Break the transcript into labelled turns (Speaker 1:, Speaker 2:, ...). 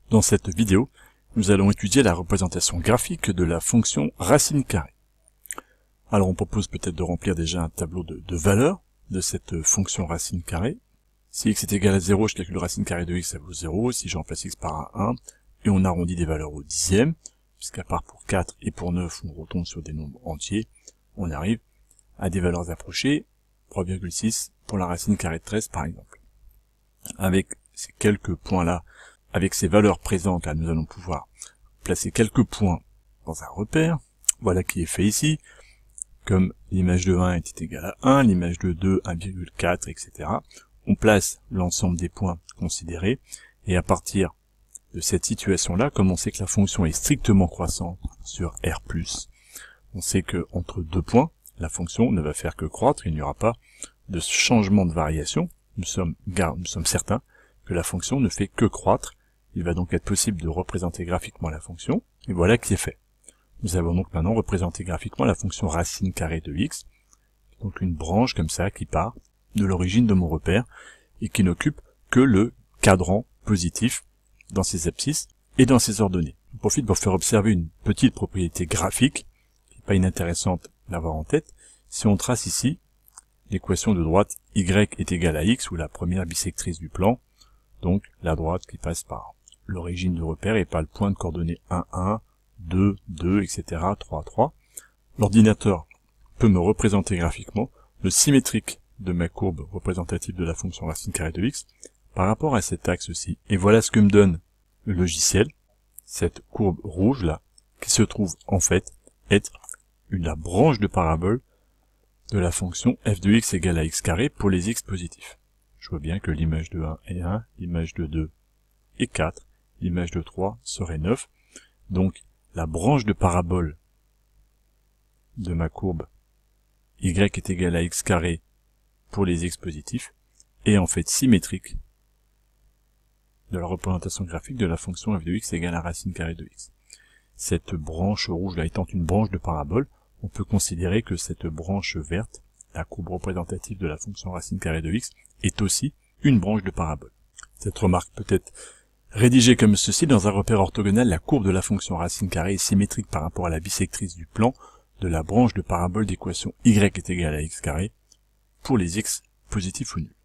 Speaker 1: Dans cette vidéo, nous allons étudier la représentation graphique de la fonction racine carrée. Alors on propose peut-être de remplir déjà un tableau de valeurs de cette fonction racine carrée. Si x est égal à 0, je calcule racine carrée de x, ça vaut 0. Si je remplace x par 1, et on arrondit des valeurs au dixième, puisqu'à part pour 4 et pour 9, on retombe sur des nombres entiers, on arrive à des valeurs approchées, 3,6 pour la racine carrée de 13 par exemple. Avec ces quelques points-là, avec ces valeurs présentes, là, nous allons pouvoir placer quelques points dans un repère. Voilà qui est fait ici. Comme l'image de 1 était égale à 1, l'image de 2, 1,4, etc. On place l'ensemble des points considérés, et à partir de cette situation-là, comme on sait que la fonction est strictement croissante sur R+, on sait que entre deux points, la fonction ne va faire que croître, il n'y aura pas de changement de variation. Nous sommes certains que la fonction ne fait que croître. Il va donc être possible de représenter graphiquement la fonction, et voilà qui est fait. Nous avons donc maintenant représenté graphiquement la fonction racine carrée de x, donc une branche comme ça qui part de l'origine de mon repère, et qui n'occupe que le cadran positif dans ses abscisses et dans ses ordonnées. Je profite pour faire observer une petite propriété graphique, qui n'est pas inintéressante d'avoir en tête. Si on trace ici l'équation de droite y est égal à x, ou la première bisectrice du plan, donc la droite qui passe par l'origine du repère et par le point de coordonnées 1, 1, 2, 2, etc., 3, 3. L'ordinateur peut me représenter graphiquement le symétrique de ma courbe représentative de la fonction racine carrée de x par rapport à cet axe-ci. Et voilà ce que me donne le logiciel, cette courbe rouge là, qui se trouve en fait être la branche de parabole de la fonction f de x égale à x carré pour les x positifs. Je vois bien que l'image de 1 est 1, l'image de 2 est 4, l'image de 3 serait 9. Donc la branche de parabole de ma courbe y est égal à x carré pour les x positifs est en fait symétrique de la représentation graphique de la fonction f de x égale à racine carrée de x. Cette branche rouge là étant une branche de parabole, on peut considérer que cette branche verte, la courbe représentative de la fonction racine carrée de x, est aussi une branche de parabole. Cette remarque peut être rédigée comme ceci: dans un repère orthogonal, la courbe de la fonction racine carrée est symétrique par rapport à la bisectrice du plan de la branche de parabole d'équation y est égal à x carré pour les x positifs ou nuls.